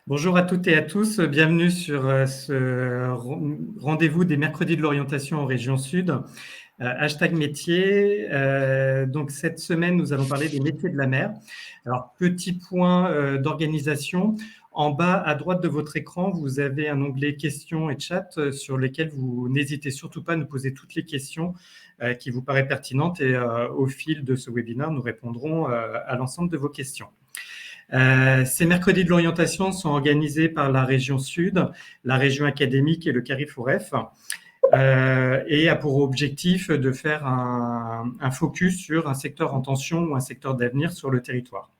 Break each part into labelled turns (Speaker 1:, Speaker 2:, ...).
Speaker 1: Bonjour à toutes et à tous, bienvenue sur ce rendez-vous des mercredis de l'orientation en région Sud, hashtag métier. Donc cette semaine, nous allons parler des métiers de la mer. Alors, petit point d'organisation. En bas à droite de votre écran, vous avez un onglet questions et chat sur lesquels vous n'hésitez surtout pas à nous poser toutes les questions qui vous paraissent pertinentes et au fil de ce webinaire, nous répondrons à l'ensemble de vos questions. Ces mercredis de l'orientation sont organisés par la région Sud, la région académique et le CARIFOREF et a pour objectif de faire un focus sur un secteur en tension ou un secteur d'avenir sur le territoire.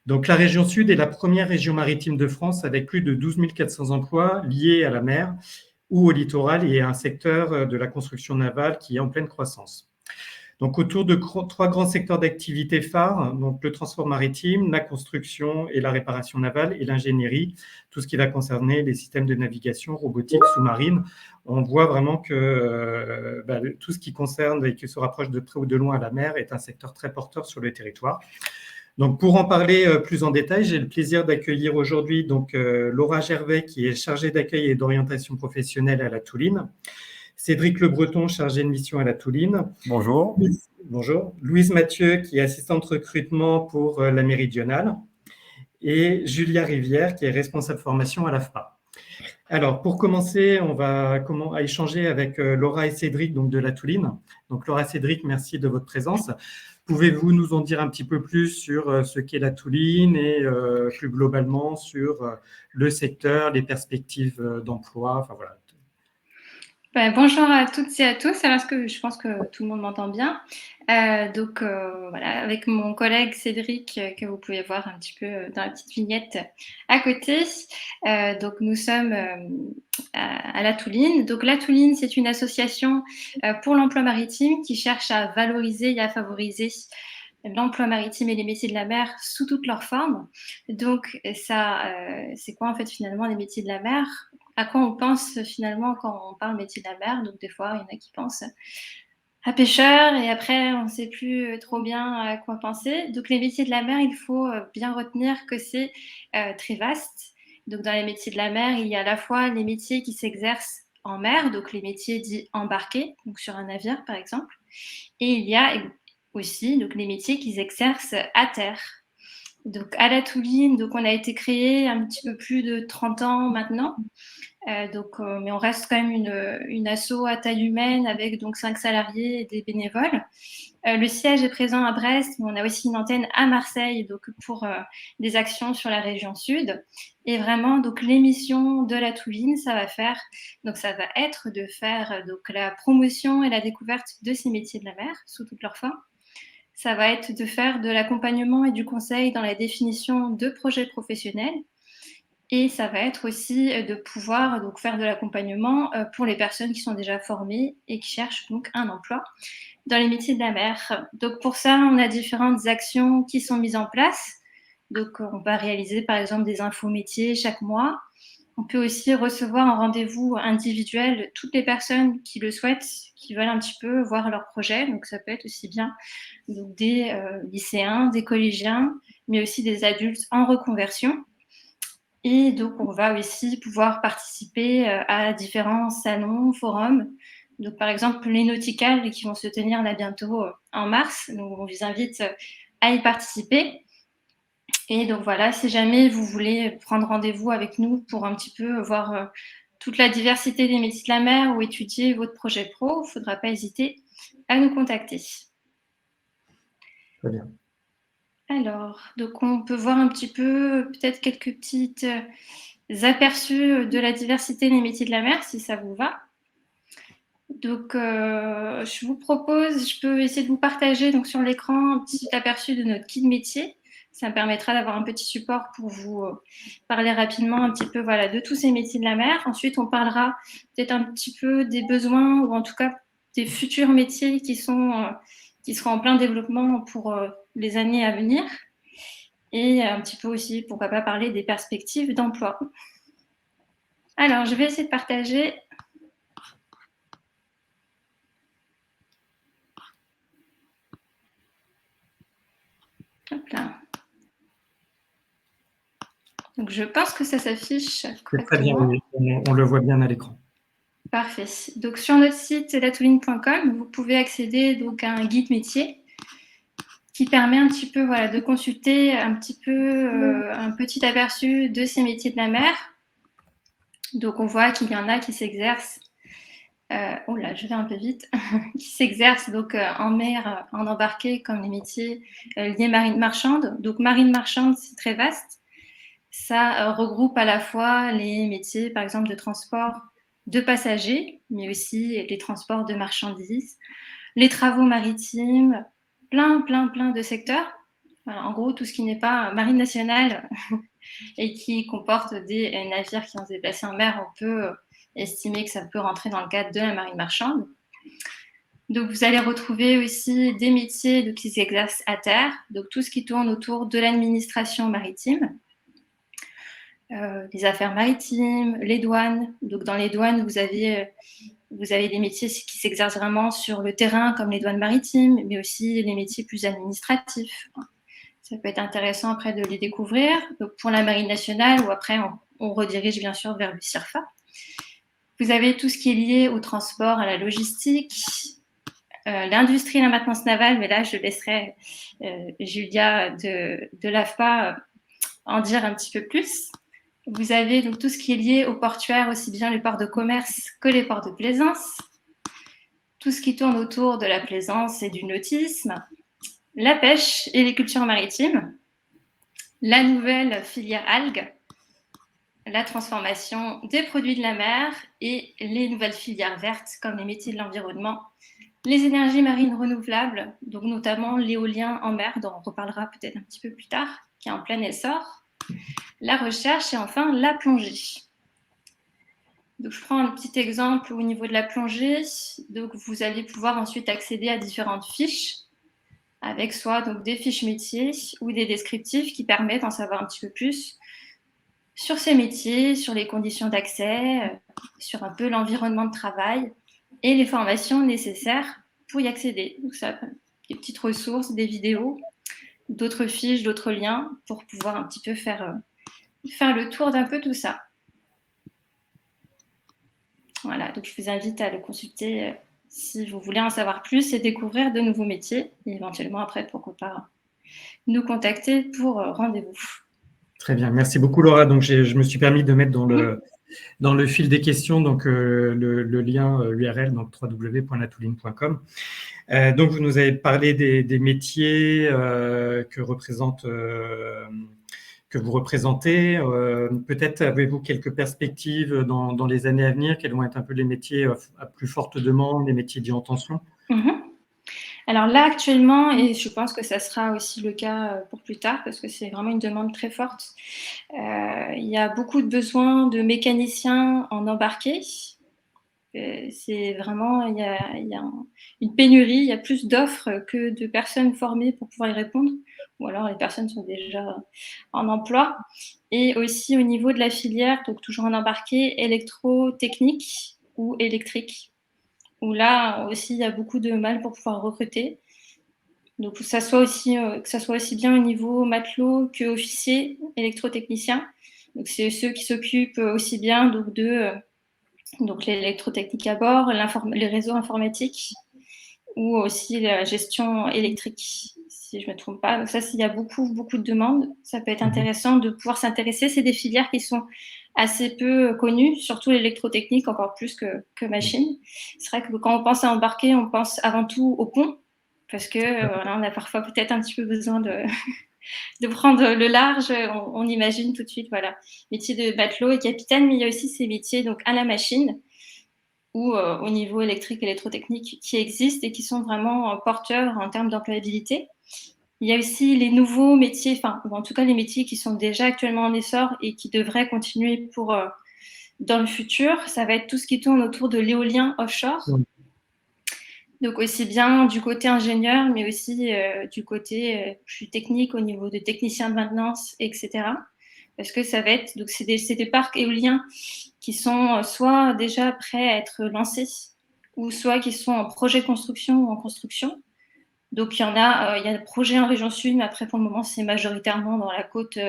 Speaker 1: Donc la région Sud est la première région maritime de France avec plus de 12 400 emplois liés à la mer ou au littoral et à un secteur de la construction navale qui est en pleine croissance. Donc, autour de trois grands secteurs d'activité phares, donc le transport maritime, la construction et la réparation navale et l'ingénierie, tout ce qui va concerner les systèmes de navigation, robotique, sous-marine. On voit vraiment que tout ce qui concerne et qui se rapproche de près ou de loin à la mer est un secteur très porteur sur le territoire. Donc, pour en parler plus en détail, j'ai le plaisir d'accueillir aujourd'hui Laura Gervais, qui est chargée d'accueil et d'orientation professionnelle à la Touline. Cédric Le Breton, chargé de mission à la Touline.
Speaker 2: Bonjour.
Speaker 1: Bonjour. Louise Mathieu, qui est assistante recrutement pour la Méridionale. Et Julia Rivière, qui est responsable formation à l'AFPA. Alors, pour commencer, on va échanger avec Laura et Cédric donc de la Touline. Donc, Laura et Cédric, merci de votre présence. Pouvez-vous nous en dire un petit peu plus sur ce qu'est la Touline et plus globalement sur le secteur, les perspectives d'emploi, enfin voilà.
Speaker 3: Bonjour à toutes et à tous. Alors, je pense que tout le monde m'entend bien. Voilà, avec mon collègue Cédric, que vous pouvez voir un petit peu dans la petite vignette à côté. Donc, nous sommes à la Touline. Donc, la Touline, c'est une association pour l'emploi maritime qui cherche à valoriser et à favoriser l'emploi maritime et les métiers de la mer sous toutes leurs formes. Donc, c'est quoi en fait finalement les métiers de la mer ? À quoi on pense finalement quand on parle métier de la mer? Donc, des fois, il y en a qui pensent à pêcheur et après, on ne sait plus trop bien à quoi penser. Donc, les métiers de la mer, il faut bien retenir que c'est très vaste. Donc, dans les métiers de la mer, il y a à la fois les métiers qui s'exercent en mer, donc les métiers dits embarqués, donc sur un navire par exemple, et il y a aussi donc les métiers qui s'exercent à terre. Donc à la Touline, donc on a été créé un petit peu plus de 30 ans maintenant. Mais on reste quand même une asso à taille humaine avec donc 5 salariés et des bénévoles. Le siège est présent à Brest, mais on a aussi une antenne à Marseille donc pour des actions sur la région sud. Et vraiment, donc l'émission de la Touline, ça va être de faire donc la promotion et la découverte de ces métiers de la mer sous toutes leurs formes. Ça va être de faire de l'accompagnement et du conseil dans la définition de projets professionnels. Et ça va être aussi de pouvoir donc faire de l'accompagnement pour les personnes qui sont déjà formées et qui cherchent donc un emploi dans les métiers de la mer. Donc pour ça, on a différentes actions qui sont mises en place. Donc on va réaliser par exemple des infos métiers chaque mois. On peut aussi recevoir en rendez-vous individuel toutes les personnes qui le souhaitent, qui veulent un petit peu voir leur projet. Donc ça peut être aussi bien donc des lycéens, des collégiens, mais aussi des adultes en reconversion. Et donc, on va aussi pouvoir participer à différents salons, forums. Donc, par exemple, les nauticales qui vont se tenir là bientôt en mars. Donc, on vous invite à y participer. Et donc, voilà, si jamais vous voulez prendre rendez-vous avec nous pour un petit peu voir toute la diversité des métiers de la mer ou étudier votre projet pro, il ne faudra pas hésiter à nous contacter.
Speaker 1: Très bien.
Speaker 3: Alors, donc on peut voir un petit peu, peut-être quelques petites aperçus de la diversité des métiers de la mer, si ça vous va. Donc, je vous propose, je peux essayer de vous partager donc, sur l'écran un petit aperçu de notre kit métier. Ça me permettra d'avoir un petit support pour vous parler rapidement un petit peu voilà, de tous ces métiers de la mer. Ensuite, on parlera peut-être un petit peu des besoins ou en tout cas des futurs métiers qui seront en plein développement pour les années à venir. Et un petit peu aussi, pourquoi pas, parler des perspectives d'emploi. Alors, je vais essayer de partager. Hop là. Donc, je pense que ça s'affiche
Speaker 1: C'est très bien,
Speaker 3: correctement.
Speaker 1: on le voit bien à l'écran.
Speaker 3: Parfait. Donc, sur notre site latouline.com, vous pouvez accéder donc, à un guide métier qui permet un petit peu de consulter un petit aperçu de ces métiers de la mer. Donc, on voit qu'il y en a qui s'exercent, oh là, je vais un peu vite, qui s'exercent donc en mer, en embarqué, comme les métiers liés marine marchande. Donc, marine marchande, c'est très vaste. Ça regroupe à la fois les métiers, par exemple, de transport de passagers, mais aussi les transports de marchandises, les travaux maritimes, plein de secteurs. Voilà, en gros, tout ce qui n'est pas marine nationale et qui comporte des navires qui ont se déplacé en mer, on peut estimer que ça peut rentrer dans le cadre de la marine marchande. Donc, vous allez retrouver aussi des métiers qui s'exercent à terre, donc tout ce qui tourne autour de l'administration maritime, les affaires maritimes, les douanes. Donc, dans les douanes, vous avez des métiers qui s'exercent vraiment sur le terrain, comme les douanes maritimes, mais aussi les métiers plus administratifs. Ça peut être intéressant après de les découvrir. Donc, pour la Marine nationale, ou après, on redirige bien sûr vers le CIRFA. Vous avez tout ce qui est lié au transport, à la logistique, l'industrie et la maintenance navale, mais là, je laisserai Julia de l'AFPA en dire un petit peu plus. Vous avez donc tout ce qui est lié au portuaire, aussi bien les ports de commerce que les ports de plaisance. Tout ce qui tourne autour de la plaisance et du nautisme, la pêche et les cultures maritimes, la nouvelle filière algues, la transformation des produits de la mer et les nouvelles filières vertes comme les métiers de l'environnement, les énergies marines renouvelables, donc notamment l'éolien en mer, dont on reparlera peut-être un petit peu plus tard, qui est en plein essor, la recherche et enfin la plongée. Donc, je prends un petit exemple au niveau de la plongée. Donc, vous allez pouvoir ensuite accéder à différentes fiches avec soit donc, des fiches métiers ou des descriptifs qui permettent d'en savoir un petit peu plus sur ces métiers, sur les conditions d'accès, sur un peu l'environnement de travail et les formations nécessaires pour y accéder. Donc, ça, des petites ressources, des vidéos, d'autres fiches, d'autres liens pour pouvoir un petit peu faire le tour d'un peu tout ça. Voilà, donc je vous invite à le consulter si vous voulez en savoir plus et découvrir de nouveaux métiers. Et éventuellement, après, pourquoi pas nous contacter pour rendez-vous.
Speaker 1: Très bien, merci beaucoup Laura. Donc, je me suis permis de mettre dans le fil des questions donc, le lien URL, donc www.latouline.com. Donc, vous nous avez parlé des métiers que vous représentez. Peut-être avez-vous quelques perspectives dans les années à venir? Quels vont être un peu les métiers à plus forte demande, les métiers dits en tension?
Speaker 3: Alors là, actuellement, et je pense que ça sera aussi le cas pour plus tard, parce que c'est vraiment une demande très forte, il y a beaucoup de besoins de mécaniciens en embarqué. C'est vraiment, il y a une pénurie, il y a plus d'offres que de personnes formées pour pouvoir y répondre, ou alors les personnes sont déjà en emploi. Et aussi au niveau de la filière, donc toujours en embarqué, électrotechnique ou électrique, où là aussi il y a beaucoup de mal pour pouvoir recruter. Donc que ça soit aussi bien au niveau matelot que officier électrotechnicien. Donc c'est ceux qui s'occupent aussi bien donc de donc l'électrotechnique à bord, les réseaux informatiques ou aussi la gestion électrique, si je ne me trompe pas. Donc ça, s'il y a beaucoup de demandes, ça peut être intéressant de pouvoir s'intéresser. C'est des filières qui sont assez peu connues, surtout l'électrotechnique, encore plus que machine. C'est vrai que quand on pense à embarquer, on pense avant tout au pont, parce que on a parfois peut-être un petit peu besoin de prendre le large, on imagine tout de suite, voilà, métier de matelot et capitaine, mais il y a aussi ces métiers donc à la machine ou au niveau électrique, électrotechnique qui existent et qui sont vraiment porteurs en termes d'employabilité. Il y a aussi les nouveaux métiers, enfin, ou en tout cas les métiers qui sont déjà actuellement en essor et qui devraient continuer dans le futur. Ça va être tout ce qui tourne autour de l'éolien offshore. Donc aussi bien du côté ingénieur, mais aussi du côté plus technique au niveau de technicien de maintenance, etc. Parce que ça va être, donc c'est des parcs éoliens qui sont soit déjà prêts à être lancés, ou soit qui sont en projet de construction ou en construction. Donc, il y a des projets en région sud, mais après, pour le moment, c'est majoritairement dans la côte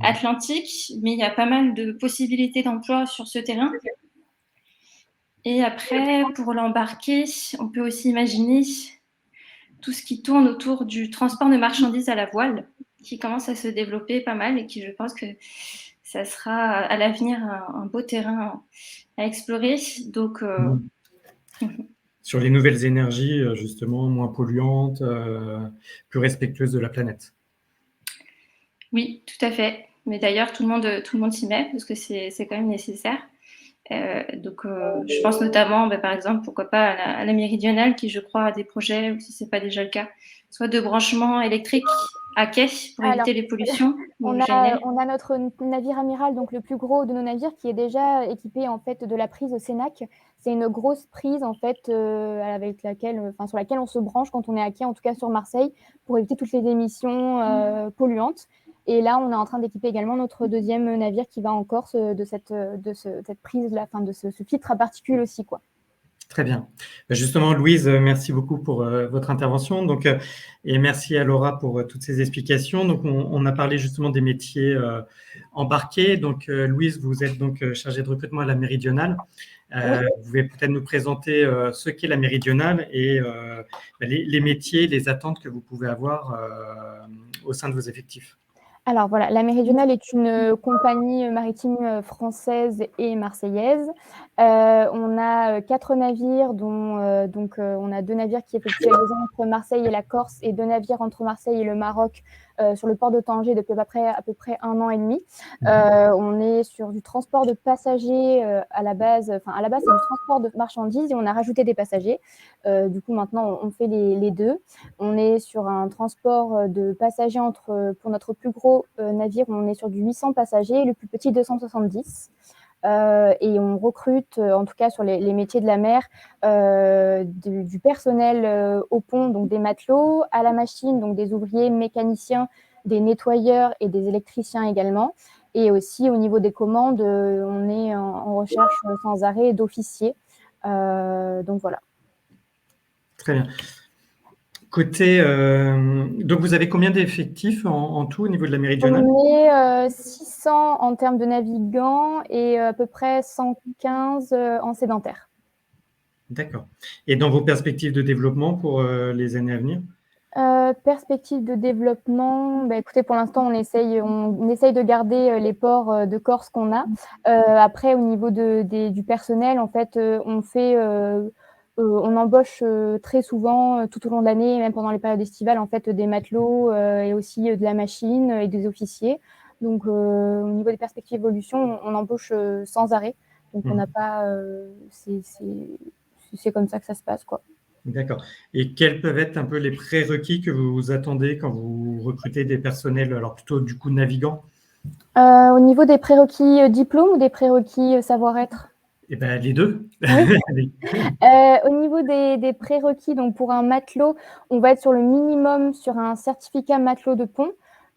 Speaker 3: atlantique. Mais il y a pas mal de possibilités d'emploi sur ce terrain. Et après, pour l'embarquer, on peut aussi imaginer tout ce qui tourne autour du transport de marchandises à la voile, qui commence à se développer pas mal et qui, je pense que ça sera à l'avenir un beau terrain à explorer. Donc,
Speaker 1: Sur les nouvelles énergies, justement, moins polluantes, plus respectueuses de la planète.
Speaker 3: oui, tout à fait. Mais d'ailleurs, tout le monde s'y met parce que c'est quand même nécessaire. Donc, je pense notamment, par exemple, pourquoi pas à la méridionale qui, je crois, a des projets, ou si ce n'est pas déjà le cas, soit de branchement électrique à quai pour
Speaker 2: Alors,
Speaker 3: éviter les pollutions ou
Speaker 2: on
Speaker 3: GNL.
Speaker 2: a notre navire amiral, donc le plus gros de nos navires, qui est déjà équipé en fait de la prise Sénac. C'est une grosse prise en fait avec sur laquelle on se branche quand on est à quai, en tout cas sur Marseille, pour éviter toutes les émissions polluantes. Et là, on est en train d'équiper également notre deuxième navire qui va en Corse de cette prise-là, de ce filtre à particules aussi, quoi.
Speaker 1: Très bien. Justement, Louise, merci beaucoup pour votre intervention. Donc, et merci à Laura pour toutes ces explications. Donc, on a parlé justement des métiers embarqués. Donc, Louise, vous êtes donc chargée de recrutement à la Méridionale.
Speaker 2: Oui.
Speaker 1: Vous pouvez peut-être nous présenter ce qu'est la Méridionale et les métiers, les attentes que vous pouvez avoir au sein de vos effectifs.
Speaker 2: Alors voilà, la Méridionale est une compagnie maritime française et marseillaise. On a 4 navires, dont on a 2 navires qui effectuent la liaison entre Marseille et la Corse et 2 navires entre Marseille et le Maroc sur le port de Tanger depuis à peu près 1 an et demi. On est sur du transport de passagers à la base c'est du transport de marchandises et on a rajouté des passagers. Du coup, maintenant, on fait les deux. On est sur un transport de passagers pour notre plus gros navire, on est sur du 800 passagers, le plus petit 270. Et on recrute, en tout cas sur les métiers de la mer, du personnel au pont, donc des matelots, à la machine, donc des ouvriers, mécaniciens, des nettoyeurs et des électriciens également. Et aussi au niveau des commandes, on est en recherche sans arrêt d'officiers. Donc voilà.
Speaker 1: Très bien. Côté, donc vous avez combien d'effectifs en tout au niveau de la Méridionale?
Speaker 2: On est 600 en termes de navigants et à peu près 115 en sédentaire.
Speaker 1: D'accord. Et dans vos perspectives de développement pour les années à venir?
Speaker 2: Perspective de développement, écoutez, pour l'instant, on essaye de garder les ports de Corse qu'on a. Après, au niveau du personnel, en fait, on embauche très souvent tout au long de l'année, même pendant les périodes estivales, en fait, des matelots et aussi de la machine et des officiers. Donc, au niveau des perspectives d'évolution, on embauche sans arrêt. Donc, on n'a pas, c'est comme ça que ça se passe, quoi.
Speaker 1: D'accord. Et quels peuvent être un peu les prérequis que vous attendez quand vous recrutez des personnels, alors plutôt du coup navigants?
Speaker 2: Au niveau des prérequis diplôme ou des prérequis savoir-être?
Speaker 1: Eh ben, les deux.
Speaker 2: Oui. Au niveau des prérequis, donc pour un matelot, on va être sur le minimum sur un certificat matelot de pont,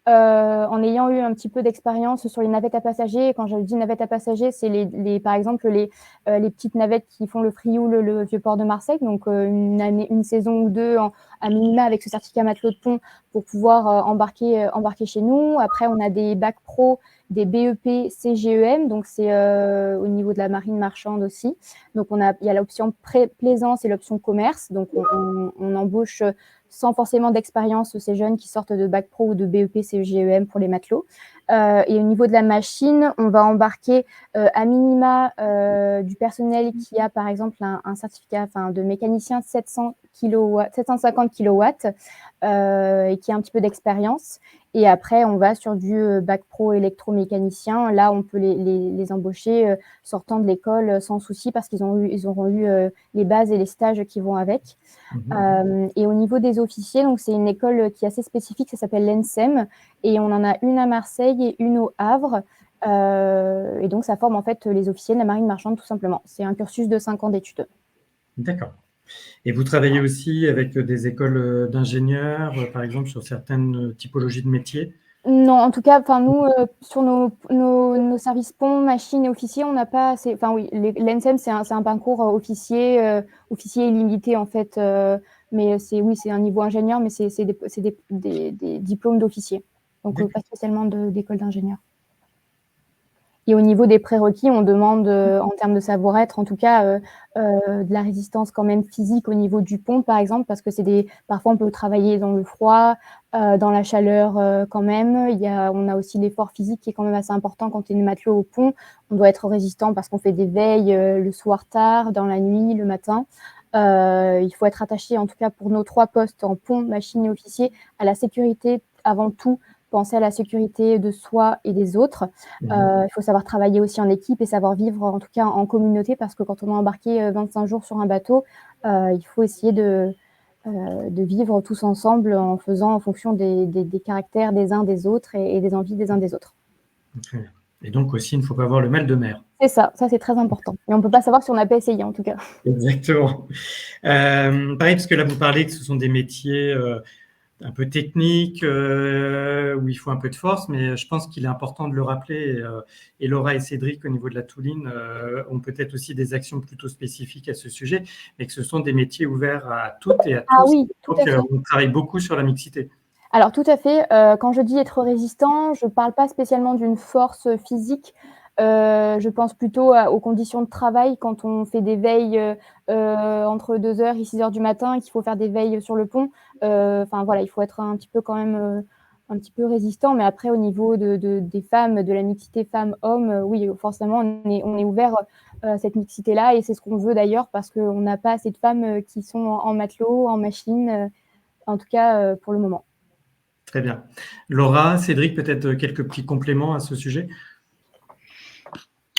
Speaker 2: en ayant eu un petit peu d'expérience sur les navettes à passagers. Et quand je dis navettes à passagers, c'est par exemple les petites navettes qui font le Frioul, le Vieux-Port de Marseille, donc une saison ou deux à minima avec ce certificat matelot de pont pour pouvoir embarquer chez nous. Après, on a des bacs pro, des BEP CGEM, donc c'est au niveau de la marine marchande aussi. Donc il y a l'option plaisance et l'option commerce. Donc on embauche sans forcément d'expérience ces jeunes qui sortent de bac pro ou de BEP CGEM pour les matelots. Et au niveau de la machine, on va embarquer à minima du personnel qui a par exemple un certificat de mécanicien 750 kW et qui a un petit peu d'expérience. Et après, on va sur du bac pro électromécanicien. Là, on peut les embaucher sortant de l'école sans souci parce qu'ils auront eu les bases et les stages qui vont avec. Et au niveau des officiers, donc c'est une école qui est assez spécifique, ça s'appelle l'ENSEM, et on en a une à Marseille et une au Havre. Et donc, ça forme en fait les officiers de la marine marchande, tout simplement. C'est un cursus de 5 ans d'études.
Speaker 1: D'accord. Et vous travaillez aussi avec des écoles d'ingénieurs, par exemple, sur certaines typologies de métiers?
Speaker 2: Non, en tout cas, nous, sur nos services ponts, machines et officiers, on n'a pas oui, l'ENSEM, c'est un parcours officier illimité, en fait, Mais c'est un niveau ingénieur, mais c'est des diplômes d'officier. Donc, pas spécialement d'école d'ingénieur. Et au niveau des prérequis, on demande, en termes de savoir-être, en tout cas, de la résistance quand même physique au niveau du pont, par exemple, parce que parfois on peut travailler dans le froid, dans la chaleur, quand même. On a aussi l'effort physique qui est quand même assez important quand on est matelot au pont. On doit être résistant parce qu'on fait des veilles le soir tard, dans la nuit, le matin. Il faut être attaché, en tout cas pour nos 3 postes en pont, machine et officier, à la sécurité avant tout. Penser à la sécurité de soi et des autres. Il faut savoir travailler aussi en équipe et savoir vivre, en tout cas en communauté, parce que quand on est embarqué 25 jours sur un bateau, il faut essayer de vivre tous ensemble en faisant en fonction des caractères des uns des autres et des envies des uns des autres.
Speaker 1: Très bien. Et donc aussi, il ne faut pas avoir le mal de mer.
Speaker 2: C'est ça c'est très important. Et on ne peut pas savoir si on n'a pas essayé, en tout cas.
Speaker 1: Exactement. Pareil, parce que là, vous parlez que ce sont des métiers un peu techniques, où il faut un peu de force, mais je pense qu'il est important de le rappeler. Et Laura et Cédric, au niveau de la Touline, ont peut-être aussi des actions plutôt spécifiques à ce sujet, mais que ce sont des métiers ouverts à toutes et à tous.
Speaker 2: Ah oui, tout à fait.
Speaker 1: On travaille beaucoup sur la mixité.
Speaker 2: Alors, tout à fait. Quand je dis être résistant, je ne parle pas spécialement d'une force physique. Je pense plutôt aux conditions de travail quand on fait des veilles entre 2h et 6h du matin et qu'il faut faire des veilles sur le pont. Voilà, il faut être un petit peu quand même un petit peu résistant. Mais après, au niveau des femmes, de la mixité femmes-hommes, oui, forcément, on est ouvert à cette mixité-là et c'est ce qu'on veut d'ailleurs parce qu'on n'a pas assez de femmes qui sont en matelot, en machine, en tout cas pour le moment.
Speaker 1: Très bien. Laura, Cédric, peut-être quelques petits compléments à ce sujet?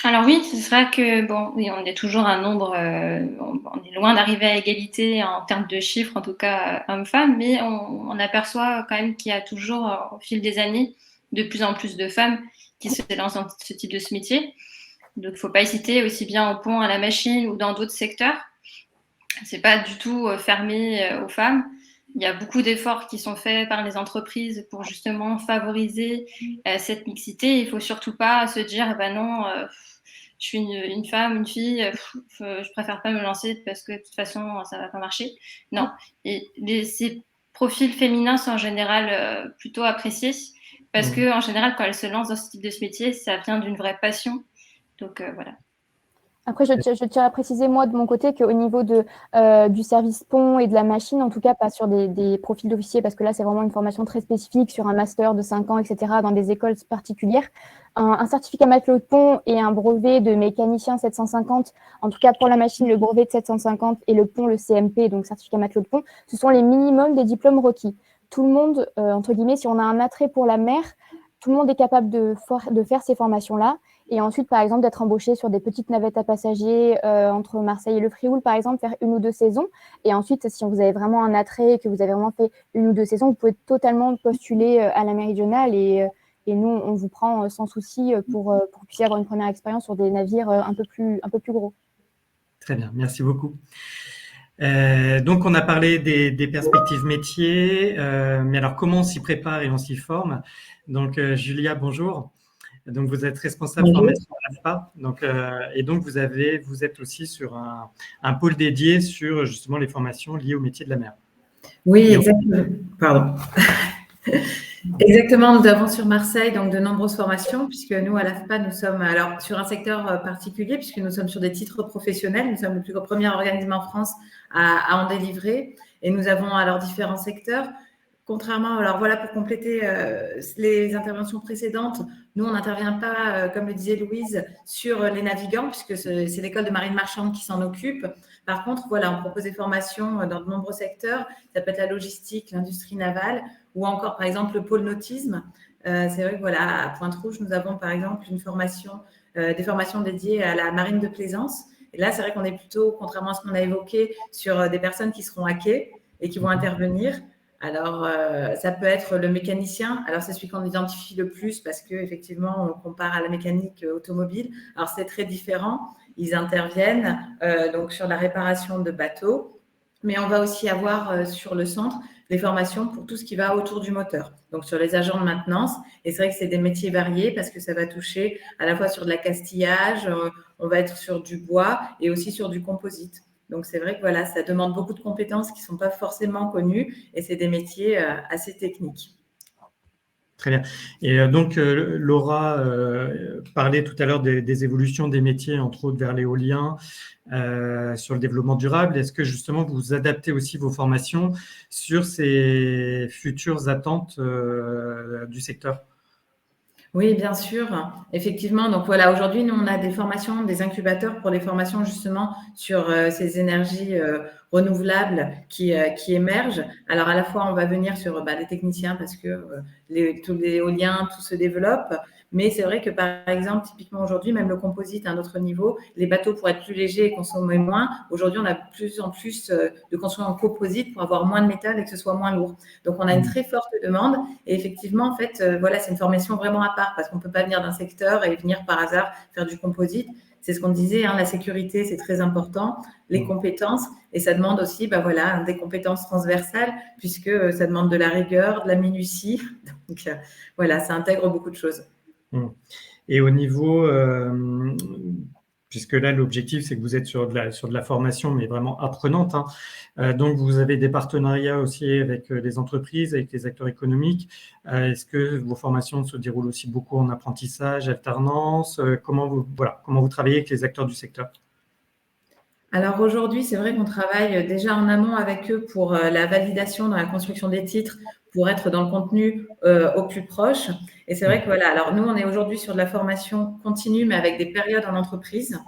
Speaker 3: Alors oui, ce sera que, bon, oui, on est toujours un nombre, on est loin d'arriver à égalité en termes de chiffres, en tout cas hommes-femmes, mais on aperçoit quand même qu'il y a toujours, au fil des années, de plus en plus de femmes qui se lancent dans ce type de métier. Donc, il ne faut pas hésiter, aussi bien au pont, à la machine ou dans d'autres secteurs. Ce n'est pas du tout fermé aux femmes. Il y a beaucoup d'efforts qui sont faits par les entreprises pour justement favoriser cette mixité. Il ne faut surtout pas se dire, bah non, je suis une femme, une fille, je préfère pas me lancer parce que de toute façon, ça va pas marcher. Non. Et ces profils féminins sont en général plutôt appréciés parce que en général, quand elles se lancent dans ce type de métier, ça vient d'une vraie passion. Donc voilà.
Speaker 2: Après, je tiens à préciser, moi, de mon côté, qu'au niveau du service pont et de la machine, en tout cas, pas sur des profils d'officiers, parce que là, c'est vraiment une formation très spécifique sur un master de 5 ans, etc., dans des écoles particulières. Un certificat matelot de pont et un brevet de mécanicien 750, en tout cas pour la machine, le brevet de 750 et le pont, le CMP, donc certificat matelot de pont, ce sont les minimums des diplômes requis. Tout le monde, entre guillemets, si on a un attrait pour la mer, tout le monde est capable de faire ces formations-là. Et ensuite, par exemple, d'être embauché sur des petites navettes à passagers entre Marseille et le Frioul, par exemple, faire 1 ou 2 saisons. Et ensuite, si vous avez vraiment un attrait et que vous avez vraiment fait 1 ou 2 saisons, vous pouvez totalement postuler à la méridionale. Et nous, on vous prend sans souci pour que vous puissiez avoir une première expérience sur des navires un peu plus gros.
Speaker 1: Très bien, merci beaucoup. Donc, on a parlé des perspectives métiers, mais alors comment on s'y prépare et on s'y forme? Donc, Julia, bonjour. Donc, vous êtes responsable de formation à l'AFPA. Donc, et donc, vous êtes aussi sur un pôle dédié sur justement les formations liées au métier de la mer.
Speaker 4: Oui, exactement. Pardon. Exactement, nous avons sur Marseille donc de nombreuses formations, puisque nous, à l'AFPA, nous sommes alors sur un secteur particulier, puisque nous sommes sur des titres professionnels. Nous sommes le premier organisme en France à en délivrer. Et nous avons alors différents secteurs. Contrairement, alors voilà, pour compléter les interventions précédentes, nous, on n'intervient pas, comme le disait Louise, sur les navigants, puisque c'est l'école de marine marchande qui s'en occupe. Par contre, voilà, on propose des formations dans de nombreux secteurs. Ça peut être la logistique, l'industrie navale, ou encore, par exemple, le pôle nautisme. C'est vrai que voilà, à Pointe-Rouge, nous avons, par exemple, des formations dédiées à la marine de plaisance. Et là, c'est vrai qu'on est plutôt, contrairement à ce qu'on a évoqué, sur des personnes qui seront à quai et qui vont intervenir. Alors, ça peut être le mécanicien. Alors, c'est celui qu'on identifie le plus parce qu'effectivement, on compare à la mécanique automobile. Alors, c'est très différent. Ils interviennent donc sur la réparation de bateaux. Mais on va aussi avoir sur le centre des formations pour tout ce qui va autour du moteur. Donc, sur les agents de maintenance. Et c'est vrai que c'est des métiers variés parce que ça va toucher à la fois sur de l'accastillage, on va être sur du bois et aussi sur du composite. Donc, c'est vrai que voilà, ça demande beaucoup de compétences qui ne sont pas forcément connues et c'est des métiers assez techniques.
Speaker 1: Très bien. Et donc, Laura parlait tout à l'heure des évolutions des métiers, entre autres vers l'éolien, sur le développement durable. Est-ce que justement vous adaptez aussi vos formations sur ces futures attentes du secteur?
Speaker 4: Oui, bien sûr, effectivement. Donc voilà, aujourd'hui, nous, on a des formations, des incubateurs pour les formations justement sur ces énergies renouvelables qui émergent. Alors à la fois, on va venir sur les techniciens parce que tous les éoliens, tout se développe. Mais c'est vrai que par exemple, typiquement aujourd'hui, même le composite à un autre niveau, les bateaux pour être plus légers et consommer moins, aujourd'hui, on a de plus en plus de construire en composite pour avoir moins de métal et que ce soit moins lourd. Donc on a une très forte demande et effectivement, en fait, voilà, c'est une formation vraiment à part parce qu'on ne peut pas venir d'un secteur et venir par hasard faire du composite. C'est ce qu'on disait, hein, la sécurité, c'est très important, les compétences, et ça demande aussi voilà, des compétences transversales, puisque ça demande de la rigueur, de la minutie. Donc voilà, ça intègre beaucoup de choses.
Speaker 1: Et au niveau, puisque là, l'objectif, c'est que vous êtes sur de la formation, mais vraiment apprenante, hein. Donc, vous avez des partenariats aussi avec les entreprises, avec les acteurs économiques. Est-ce que vos formations se déroulent aussi beaucoup en apprentissage, alternance? Comment vous travaillez avec les acteurs du secteur?
Speaker 4: Alors aujourd'hui, c'est vrai qu'on travaille déjà en amont avec eux pour la validation dans la construction des titres, pour être dans le contenu au plus proche. Et c'est vrai que voilà, alors nous, on est aujourd'hui sur de la formation continue, mais avec des périodes en entreprise.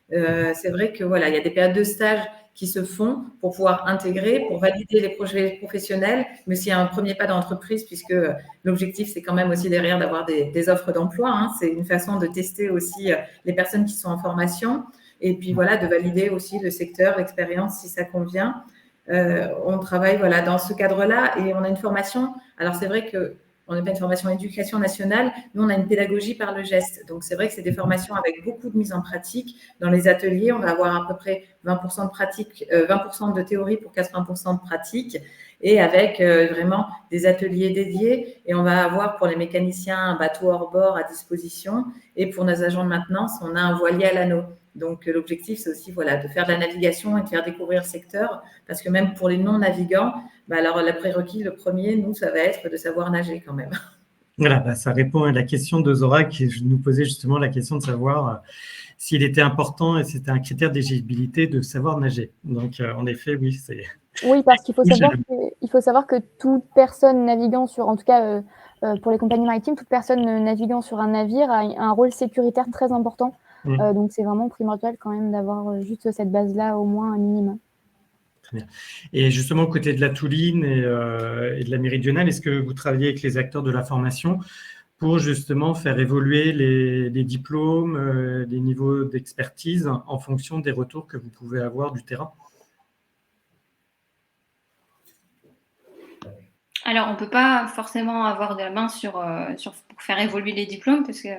Speaker 4: C'est vrai que voilà, il y a des périodes de stage qui se font pour pouvoir intégrer, pour valider les projets professionnels, mais aussi un premier pas dans l'entreprise, puisque l'objectif, c'est quand même aussi derrière d'avoir des offres d'emploi, hein. C'est une façon de tester aussi les personnes qui sont en formation. Et puis voilà, de valider aussi le secteur, l'expérience, si ça convient. On travaille voilà, dans ce cadre-là et on a une formation. Alors, c'est vrai qu'on n'est pas une formation éducation nationale. Nous, on a une pédagogie par le geste. Donc, c'est vrai que c'est des formations avec beaucoup de mise en pratique. Dans les ateliers, on va avoir à peu près 20% de pratique, 20% de théorie pour 80% de pratique et avec vraiment des ateliers dédiés. Et on va avoir pour les mécaniciens un bateau hors bord à disposition. Et pour nos agents de maintenance, on a un voilier à l'anneau. Donc, l'objectif, c'est aussi voilà, de faire de la navigation et de faire découvrir le secteur. Parce que même pour les non-navigants, alors le prérequis, le premier, nous, ça va être de savoir nager quand même.
Speaker 1: Voilà, ça répond à la question de Zora qui nous posait justement la question de savoir s'il était important et c'était un critère d'éligibilité de savoir nager. Donc, en effet, oui, c'est…
Speaker 2: Oui, parce qu'il faut savoir que toute personne naviguant sur, en tout cas pour les compagnies maritimes, toute personne naviguant sur un navire a un rôle sécuritaire très important. Donc, c'est vraiment primordial quand même d'avoir juste cette base-là, au moins un minimum.
Speaker 1: Très bien. Et justement, côté de la Touline et de la Méridionale, est-ce que vous travaillez avec les acteurs de la formation pour justement faire évoluer les diplômes, les niveaux d'expertise en fonction des retours que vous pouvez avoir du terrain?
Speaker 3: Alors, on ne peut pas forcément avoir de la main pour faire évoluer les diplômes, parce que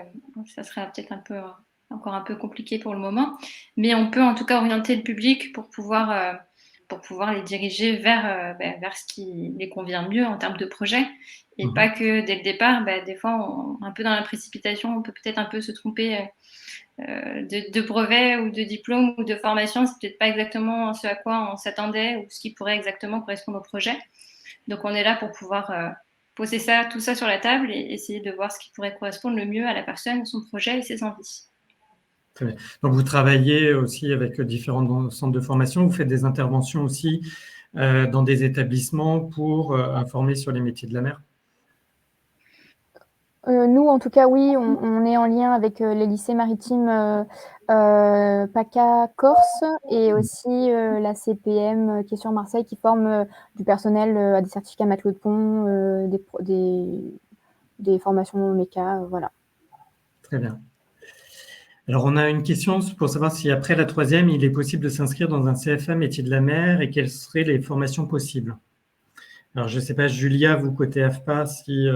Speaker 3: ça serait peut-être encore un peu compliqué pour le moment. Mais on peut en tout cas orienter le public pour pouvoir les diriger vers ce qui les convient mieux en termes de projet. Et pas que dès le départ, des fois, un peu dans la précipitation, on peut peut-être un peu se tromper de brevet ou de diplôme ou de formation. C'est peut-être pas exactement ce à quoi on s'attendait ou ce qui pourrait exactement correspondre au projet. Donc, on est là pour pouvoir poser tout ça sur la table et essayer de voir ce qui pourrait correspondre le mieux à la personne, son projet et ses envies.
Speaker 1: Très bien. Donc, vous travaillez aussi avec différents centres de formation. Vous faites des interventions aussi dans des établissements pour informer sur les métiers de la mer?
Speaker 2: Nous, en tout cas, oui, on est en lien avec les lycées maritimes PACA Corse et aussi la CPM qui est sur Marseille, qui forme du personnel à des certificats matelots de pont, des formations méca, voilà.
Speaker 1: Très bien. Alors, on a une question pour savoir si après la troisième, il est possible de s'inscrire dans un CFA métier de la mer et quelles seraient les formations possibles. Alors, je ne sais pas, Julia, vous, côté AFPA, si…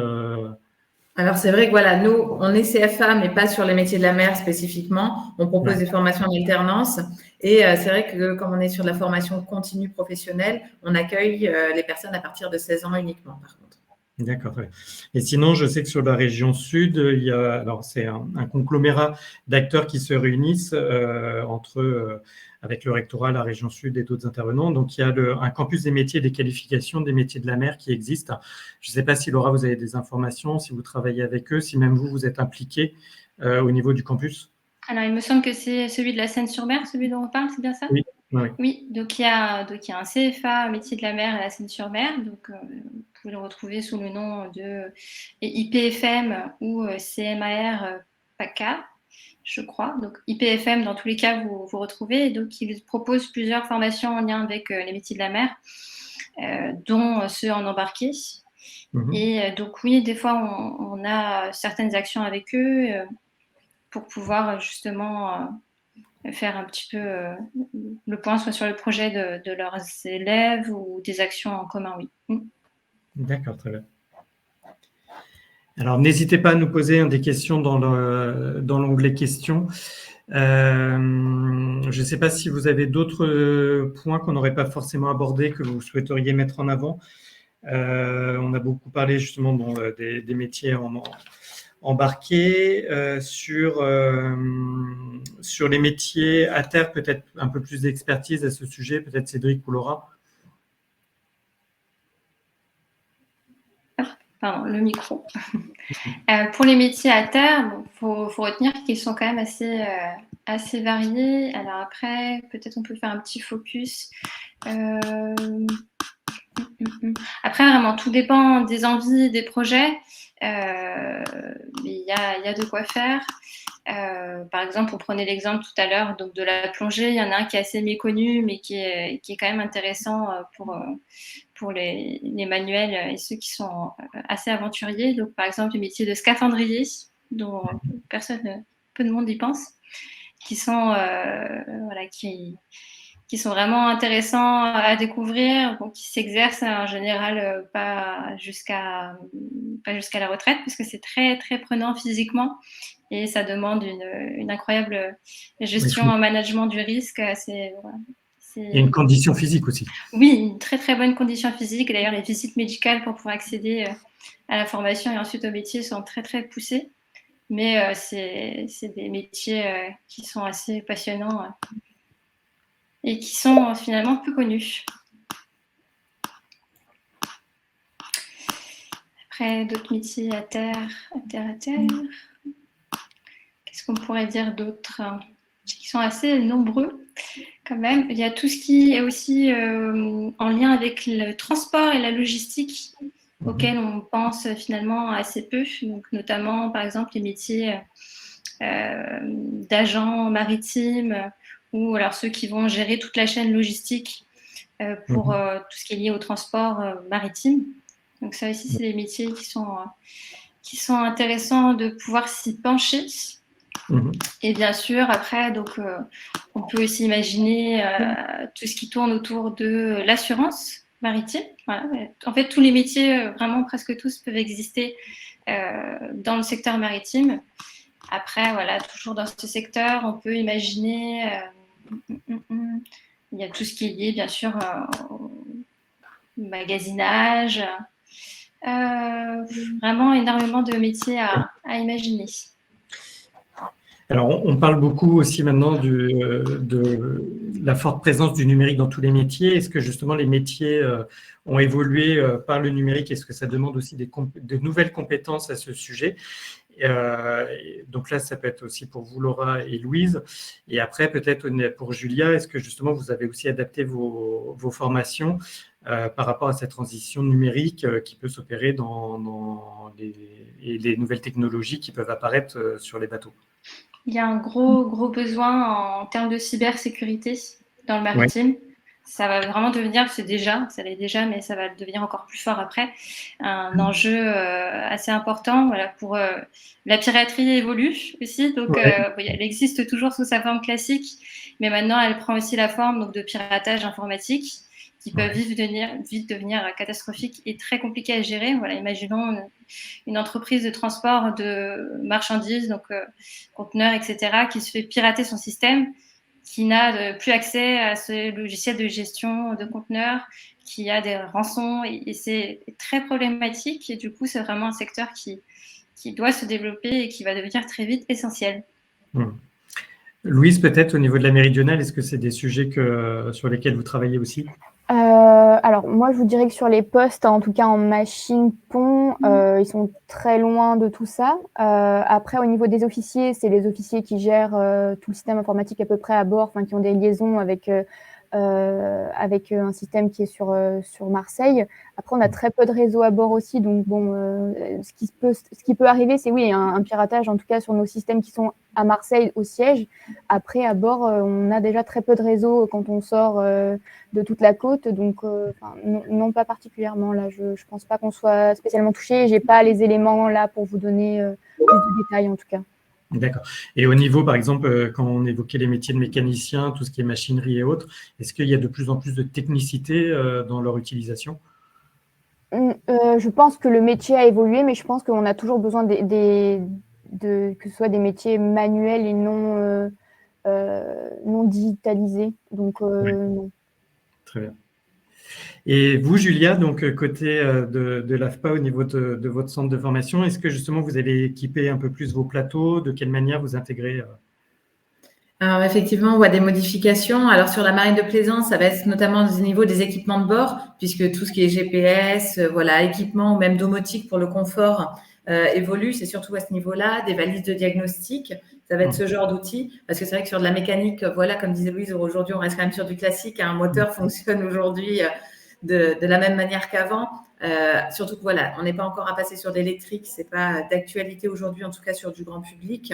Speaker 4: Alors, c'est vrai que voilà, nous, on est CFA, mais pas sur les métiers de la mer spécifiquement. On propose des formations en alternance. Et c'est vrai que comme on est sur de la formation continue professionnelle, on accueille les personnes à partir de 16 ans uniquement, par contre.
Speaker 1: D'accord. Ouais. Et sinon, je sais que sur la région sud, il y a, alors c'est un conglomérat d'acteurs qui se réunissent avec le rectorat, la région sud et d'autres intervenants. Donc, il y a un campus des métiers et des qualifications des métiers de la mer qui existe. Je ne sais pas si Laura, vous avez des informations, si vous travaillez avec eux, si même vous êtes impliqué au niveau du campus.
Speaker 3: Alors, il me semble que c'est celui de la Seine-sur-Mer, celui dont on parle, c'est bien ça?
Speaker 1: Oui. Oui.
Speaker 3: Oui, donc il y a un CFA métier de la mer à la Seine-sur-Mer, donc vous pouvez le retrouver sous le nom de IPFM ou CMAR PACA, je crois. Donc IPFM, dans tous les cas, vous retrouvez. Et donc, il propose plusieurs formations en lien avec les métiers de la mer, dont ceux en embarqué. Et donc, oui, des fois, on a certaines actions avec eux pour pouvoir justement faire un petit peu le point soit sur le projet de leurs élèves ou des actions en commun, oui.
Speaker 1: D'accord, très bien. Alors, n'hésitez pas à nous poser des questions dans l'onglet questions. Je ne sais pas si vous avez d'autres points qu'on n'aurait pas forcément abordés, que vous souhaiteriez mettre en avant. On a beaucoup parlé justement des métiers embarqués, sur les métiers à terre, peut-être un peu plus d'expertise à ce sujet, peut-être Cédric ou Laura.
Speaker 3: Pardon, le micro. Pour les métiers à terre, faut retenir qu'ils sont quand même assez variés. Alors après, peut-être on peut faire un petit focus. Après, vraiment, tout dépend des envies, des projets. Mais il y a de quoi faire. Par exemple, on prenait l'exemple tout à l'heure donc de la plongée. Il y en a un qui est assez méconnu, mais qui est quand même intéressant pour les manuels et ceux qui sont assez aventuriers. Donc, par exemple, le métier de scaphandrier, dont peu de monde y pense, qui sont vraiment intéressants à découvrir, donc qui s'exercent en général pas jusqu'à la retraite, parce que c'est très très prenant physiquement et ça demande une incroyable gestion en management du risque.
Speaker 1: Il y a une condition physique aussi.
Speaker 3: Oui, une très très bonne condition physique. D'ailleurs, les visites médicales pour pouvoir accéder à la formation et ensuite au métier sont très très poussées. Mais c'est des métiers qui sont assez passionnants et qui sont finalement peu connus. Après, d'autres métiers à terre. Qu'est-ce qu'on pourrait dire d'autre? Qui sont assez nombreux quand même. Il y a tout ce qui est aussi en lien avec le transport et la logistique, auxquels on pense finalement assez peu. Donc, notamment, par exemple, les métiers d'agents maritimes ou alors ceux qui vont gérer toute la chaîne logistique pour tout ce qui est lié au transport maritime. Donc ça aussi, c'est des métiers qui sont intéressants de pouvoir s'y pencher. Et bien sûr, après, donc, on peut aussi imaginer tout ce qui tourne autour de l'assurance maritime. Voilà. En fait, tous les métiers, vraiment presque tous, peuvent exister dans le secteur maritime. Après, voilà, toujours dans ce secteur, on peut imaginer, il y a tout ce qui est lié, bien sûr, au magasinage. Vraiment énormément de métiers à imaginer.
Speaker 1: Alors, on parle beaucoup aussi maintenant de la forte présence du numérique dans tous les métiers. Est-ce que justement les métiers ont évolué par le numérique? Est-ce que ça demande aussi de nouvelles compétences à ce sujet? Donc là, ça peut être aussi pour vous, Laura et Louise. Et après, peut-être pour Julia, est-ce que justement vous avez aussi adapté vos formations par rapport à cette transition numérique qui peut s'opérer dans les nouvelles technologies qui peuvent apparaître sur les bateaux?
Speaker 3: Il y a un gros besoin en termes de cybersécurité dans le maritime. Ouais. Ça va vraiment devenir, ça l'est déjà, mais ça va devenir encore plus fort après, un enjeu assez important. Voilà, pour la piraterie évolue aussi, donc elle existe toujours sous sa forme classique, mais maintenant elle prend aussi la forme donc, de piratage informatique qui peuvent vite devenir catastrophiques et très compliqués à gérer. Voilà, imaginons une entreprise de transport de marchandises, donc conteneurs, etc., qui se fait pirater son système, qui n'a plus accès à ce logiciel de gestion de conteneurs, qu'il y a des rançons et c'est très problématique. Et du coup, c'est vraiment un secteur qui doit se développer et qui va devenir très vite essentiel.
Speaker 1: Louise, peut-être au niveau de la méridionale, est-ce que c'est des sujets sur lesquels vous travaillez aussi?
Speaker 2: Alors, moi, je vous dirais que sur les postes, en tout cas en machine pont, ils sont très loin de tout ça. Après, au niveau des officiers, c'est les officiers qui gèrent tout le système informatique à peu près à bord, qui ont des liaisons avec un système qui est sur Marseille. Après, on a très peu de réseaux à bord aussi, donc bon, ce qui peut arriver, c'est oui, un piratage, en tout cas sur nos systèmes qui sont à Marseille au siège. Après, à bord, on a déjà très peu de réseaux quand on sort de toute la côte, donc non, pas particulièrement. Là, je pense pas qu'on soit spécialement touché. J'ai pas les éléments là pour vous donner plus de détails en tout cas.
Speaker 1: D'accord. Et au niveau, par exemple, quand on évoquait les métiers de mécanicien, tout ce qui est machinerie et autres, est-ce qu'il y a de plus en plus de technicité dans leur utilisation?
Speaker 2: Je pense que le métier a évolué, mais je pense qu'on a toujours besoin que ce soit des métiers manuels et non digitalisés. Donc, non.
Speaker 1: Très bien. Et vous, Julia, donc côté de l'AFPA, au niveau de votre centre de formation, est-ce que justement vous allez équiper un peu plus vos plateaux? De quelle manière vous intégrez
Speaker 4: Alors, effectivement, on voit des modifications. Alors, sur la marine de plaisance, ça va être notamment au niveau des équipements de bord, puisque tout ce qui est GPS, voilà, équipement ou même domotique pour le confort évolue. C'est surtout à ce niveau-là, des valises de diagnostic. Ça va être ce genre d'outils. Parce que c'est vrai que sur de la mécanique, voilà, comme disait Louise, aujourd'hui, on reste quand même sur du classique. Un moteur fonctionne aujourd'hui de la même manière qu'avant. Surtout que voilà, on n'est pas encore à passer sur d'électrique. C'est pas d'actualité aujourd'hui, en tout cas sur du grand public.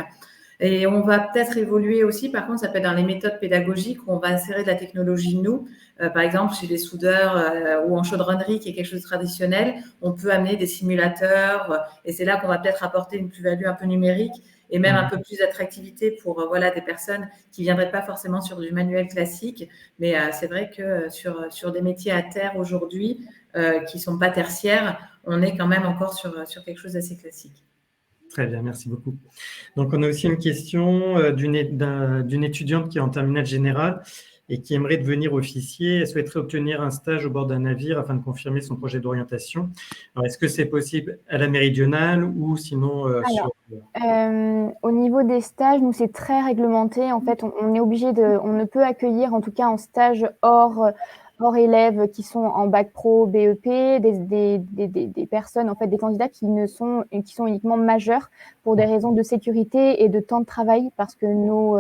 Speaker 4: Et on va peut-être évoluer aussi, par contre, ça peut être dans les méthodes pédagogiques où on va insérer de la technologie, nous. Par exemple, chez les soudeurs ou en chaudronnerie, qui est quelque chose de traditionnel, on peut amener des simulateurs et c'est là qu'on va peut-être apporter une plus-value un peu numérique et même un peu plus d'attractivité pour voilà, des personnes qui ne viendraient pas forcément sur du manuel classique. Mais c'est vrai que sur des métiers à terre aujourd'hui qui ne sont pas tertiaires, on est quand même encore sur quelque chose d'assez classique.
Speaker 1: Très bien, merci beaucoup. Donc, on a aussi une question d'une étudiante qui est en terminale générale et qui aimerait devenir officier. Elle souhaiterait obtenir un stage au bord d'un navire afin de confirmer son projet d'orientation. Alors, est-ce que c'est possible à la méridionale ou sinon
Speaker 2: au niveau des stages, nous, c'est très réglementé. En fait, on est obligé on ne peut accueillir, en tout cas en stage hors élèves qui sont en bac pro, BEP, des personnes, en fait, des candidats qui sont uniquement majeurs pour des raisons de sécurité et de temps de travail, parce que nos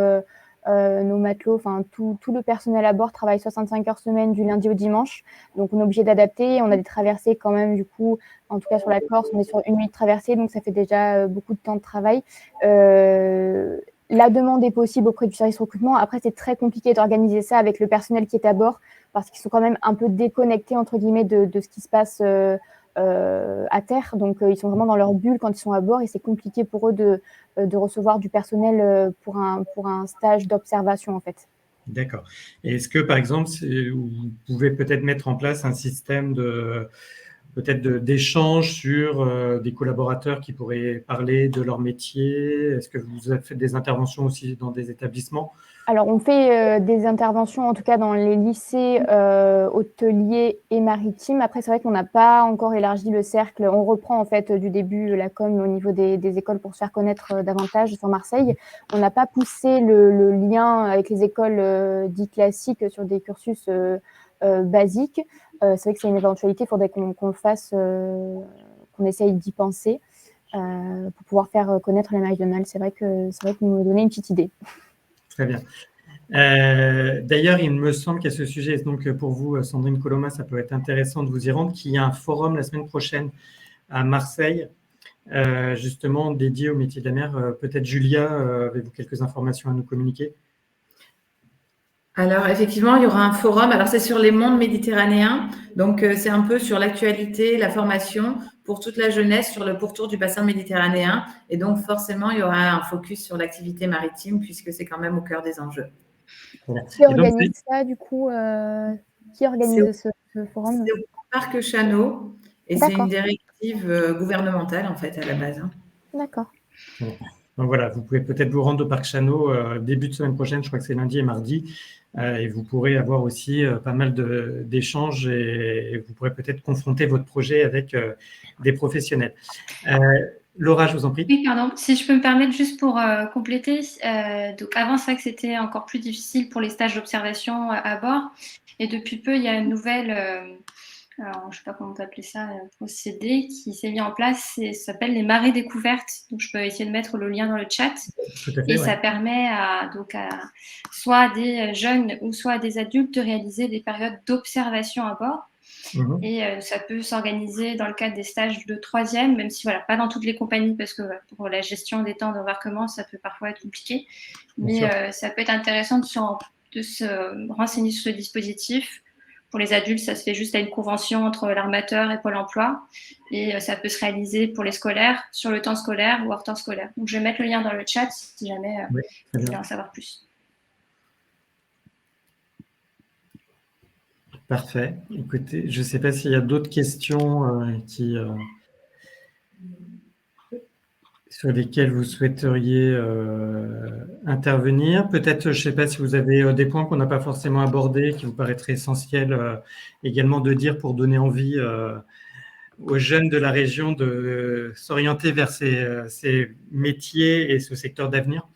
Speaker 2: matelots, tout le personnel à bord travaille 65 heures semaine du lundi au dimanche. Donc, on est obligé d'adapter. On a des traversées quand même, du coup, en tout cas sur la Corse, on est sur une nuit de traversée, donc ça fait déjà beaucoup de temps de travail. La demande est possible auprès du service recrutement. Après, c'est très compliqué d'organiser ça avec le personnel qui est à bord parce qu'ils sont quand même un peu déconnectés, entre guillemets, de ce qui se passe à terre. Donc, ils sont vraiment dans leur bulle quand ils sont à bord et c'est compliqué pour eux de recevoir du personnel pour un stage d'observation, en fait.
Speaker 1: D'accord. Et est-ce que, par exemple, vous pouvez peut-être mettre en place un système d'échange sur des collaborateurs qui pourraient parler de leur métier? Est-ce que vous avez fait des interventions aussi dans des établissements?
Speaker 2: Alors, on fait des interventions, en tout cas dans les lycées hôteliers et maritimes. Après, c'est vrai qu'on n'a pas encore élargi le cercle. On reprend en fait du début la com au niveau des écoles pour se faire connaître davantage sur Marseille. On n'a pas poussé le lien avec les écoles dites classiques sur des cursus basiques. C'est vrai que c'est une éventualité, il faudrait qu'on le fasse, qu'on essaye d'y penser pour pouvoir faire connaître les méridionales. C'est vrai que vous me donnez une petite idée.
Speaker 1: Très bien. D'ailleurs, il me semble qu'à ce sujet, donc pour vous, Sandrine Coloma, ça peut être intéressant de vous y rendre, qu'il y a un forum la semaine prochaine à Marseille, justement dédié au métier de la mer. Peut-être Julia, avez-vous quelques informations à nous communiquer?
Speaker 4: Alors, effectivement, il y aura un forum. Alors, c'est sur les mondes méditerranéens. Donc, c'est un peu sur l'actualité, la formation pour toute la jeunesse sur le pourtour du bassin méditerranéen. Et donc, forcément, il y aura un focus sur l'activité maritime puisque c'est quand même au cœur des enjeux.
Speaker 2: Qui organise ça, du coup Qui organise ce forum?
Speaker 4: C'est au Parc Chano et c'est une directive gouvernementale, en fait, à la base.
Speaker 2: D'accord.
Speaker 1: Donc voilà, vous pouvez peut-être vous rendre au Parc Chano début de semaine prochaine, je crois que c'est lundi et mardi, et vous pourrez avoir aussi pas mal d'échanges et vous pourrez peut-être confronter votre projet avec des professionnels. Laura, je vous en prie.
Speaker 3: Oui, pardon. Si je peux me permettre juste pour compléter. Donc avant, c'est vrai que c'était encore plus difficile pour les stages d'observation à bord. Et depuis peu, il y a une nouvelle, alors, je ne sais pas comment on peut appeler ça, un procédé qui s'est mis en place. Ça s'appelle les marées découvertes. Donc, je peux essayer de mettre le lien dans le chat.
Speaker 1: Tout à fait,
Speaker 3: Et
Speaker 1: ouais.
Speaker 3: ça permet soit à des jeunes ou soit à des adultes de réaliser des périodes d'observation à bord. Et ça peut s'organiser dans le cadre des stages de 3e, même si voilà, pas dans toutes les compagnies, parce que pour la gestion des temps d'embarquement, ça peut parfois être compliqué. Mais ça peut être intéressant de se renseigner sur ce dispositif. Pour les adultes, ça se fait juste à une convention entre l'armateur et Pôle emploi. Et ça peut se réaliser pour les scolaires, sur le temps scolaire ou hors temps scolaire. Donc, je vais mettre le lien dans le chat si jamais vous voulez en savoir plus.
Speaker 1: Parfait. Écoutez, je ne sais pas s'il y a d'autres questions sur lesquelles vous souhaiteriez intervenir. Peut-être, je ne sais pas si vous avez des points qu'on n'a pas forcément abordés, qui vous paraîtraient essentiels également de dire pour donner envie aux jeunes de la région de s'orienter vers ces métiers et ce secteur d'avenir.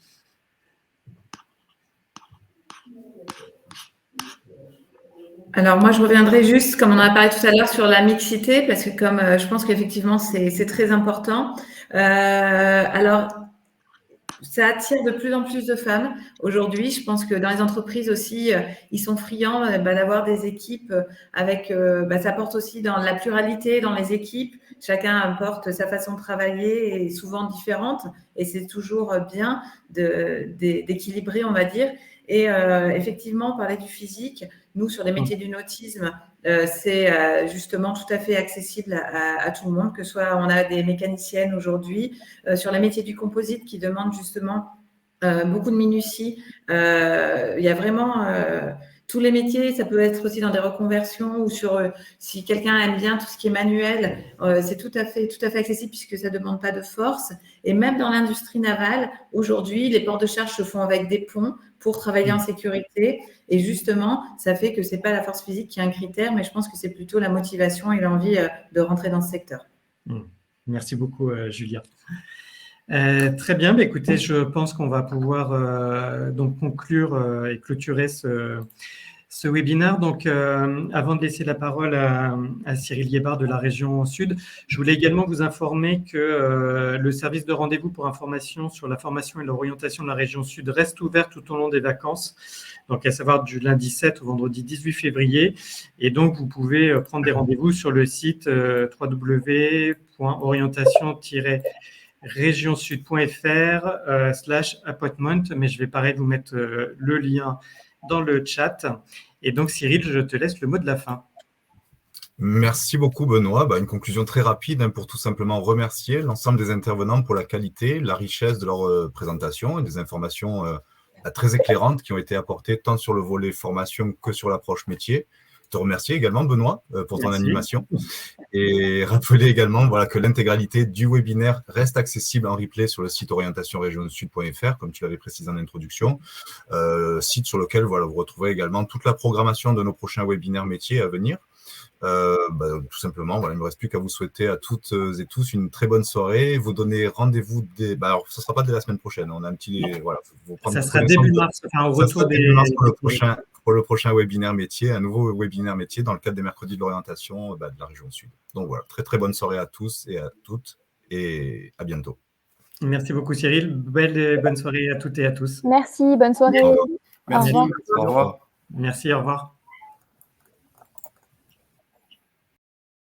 Speaker 4: Alors moi, je reviendrai juste, comme on en a parlé tout à l'heure, sur la mixité, parce que comme je pense qu'effectivement, c'est très important. Alors, ça attire de plus en plus de femmes. Aujourd'hui, je pense que dans les entreprises aussi, ils sont friands d'avoir des équipes avec… ça apporte aussi dans la pluralité dans les équipes. Chacun apporte sa façon de travailler et souvent différente. Et c'est toujours bien d'équilibrer, on va dire. Et effectivement, parler du physique, nous, sur les métiers du nautisme, c'est justement tout à fait accessible à tout le monde, que ce soit on a des mécaniciennes aujourd'hui, sur les métiers du composite qui demandent justement beaucoup de minutie. Il y a vraiment tous les métiers, ça peut être aussi dans des reconversions ou sur si quelqu'un aime bien tout ce qui est manuel, c'est tout à fait accessible puisque ça ne demande pas de force. Et même dans l'industrie navale, aujourd'hui, les ports de charge se font avec des ponts pour travailler en sécurité. Et justement, ça fait que ce n'est pas la force physique qui est un critère, mais je pense que c'est plutôt la motivation et l'envie de rentrer dans ce secteur.
Speaker 1: Merci beaucoup, Julia. Très bien, écoutez, je pense qu'on va pouvoir donc conclure et clôturer ce webinaire. Donc, avant de laisser la parole à Cyril Liébard de la région Sud, je voulais également vous informer que le service de rendez-vous pour information sur la formation et l'orientation de la région Sud reste ouvert tout au long des vacances, donc à savoir du lundi 7 au vendredi 18 février. Et donc, vous pouvez prendre des rendez-vous sur le site www.orientation-regionsud.fr/appointment, mais je vais pareil vous mettre le lien dans le chat. Et donc, Cyril, je te laisse le mot de la fin.
Speaker 5: Merci beaucoup, Benoît. Une conclusion très rapide pour tout simplement remercier l'ensemble des intervenants pour la qualité, la richesse de leur présentation et des informations très éclairantes qui ont été apportées tant sur le volet formation que sur l'approche métier. Te remercier également, Benoît, pour ton animation. Et rappeler également que l'intégralité du webinaire reste accessible en replay sur le site orientation-regionsud.fr, comme tu l'avais précisé en introduction, site sur lequel vous retrouverez également toute la programmation de nos prochains webinaires métiers à venir. Tout simplement, il ne me reste plus qu'à vous souhaiter à toutes et tous une très bonne soirée, vous donner rendez-vous alors, ce ne sera pas dès la semaine prochaine, on a un petit…
Speaker 1: ça sera début mars, au retour
Speaker 5: pour le prochain webinaire métier, un nouveau webinaire métier dans le cadre des mercredis de l'orientation de la région Sud. Donc voilà, très très bonne soirée à tous et à toutes et à bientôt.
Speaker 1: Merci beaucoup Cyril, bonne soirée à toutes et à tous.
Speaker 2: Merci, bonne soirée.
Speaker 5: Merci,
Speaker 2: au revoir.
Speaker 5: au revoir.
Speaker 1: Merci, au revoir.